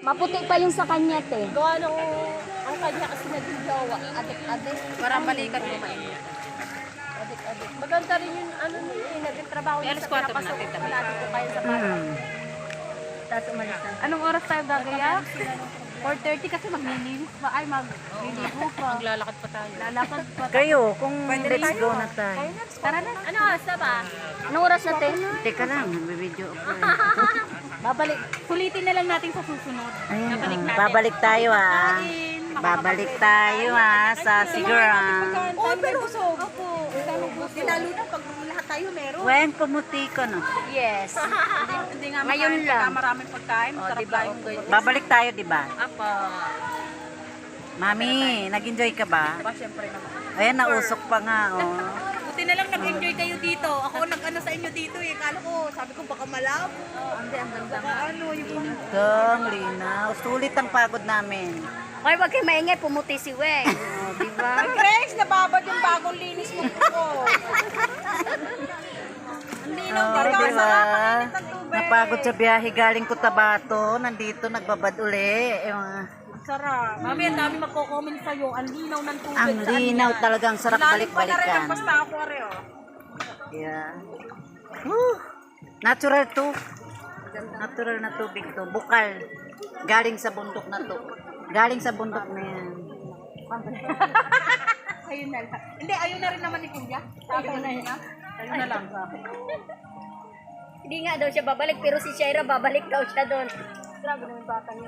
Maputi pa yung sa kanya, te. Gawa ng ang kanya kasi naging jowa. Adik-adik. Para balikan mo mainit. Adik-adik. Maganda rin yung ano niya eh. Nagtrabaho niya Alas sa 4 na pinapasok. natin, Malapit ko kayo sa bahay. Tapos umalis na. Anong oras tayo gagayak? 4:30 kasi maglilinis pa. Ay, magliligo pa. Maglalakad pa tayo. Lalakad pa. Kayo, kung let's go na tayo. Tara na. Ano, asa ba? Anong oras na, te? Teka lang, nagbibideo ako eh. Babalik. Sulitin na lang natin sa susunod. Ayun, babalik tayo ah. Babalik tayo ah sa Siguran. Oh, pero busog. Opo. Lalo na pag lahat tayo meron. When pumuti ka no. Yes. Hindi nga Ngayon makain lang. pagka maraming pagkain. Oh, Masarap diba, tayong okay. Babalik tayo, di ba? Apa. Mami, nag-enjoy ka ba? Ba, syempre naman. Ayan, nausok pa nga oh. Buti na lang nag-enjoy kayo dito. Ako nag-ano sa inyo dito eh. Kala ko, sabi ko baka malabo. Hindi, ang ganda nga. Ano, yung Kang linaw. Sulit ang pagod namin. Okay, wag kayo maingay. Pumuti si Weng. Oh, di ba? Grace, nababad yung bagong linis mo po. Oh, di ba? Napagod sa biyahe galing Cotabato. Nandito, nagbabad uli. Sarap. Mami, ang dami magko-comment sa'yo. Ang linaw ng tubig. Ang linaw talagang sarap balik-balikan. Basta ako rin, oh. Yeah. Woo! Natural to. Natural na tubig to. Bukal. Galing sa bundok na to. Galing sa bundok na yan. Ayun na lang. Hindi, ayun na rin naman ni Kuya. Sabi na niya. Ayun na lang. Hindi nga daw siya babalik, pero si Shaira babalik daw siya doon. Grabe naman bata niya.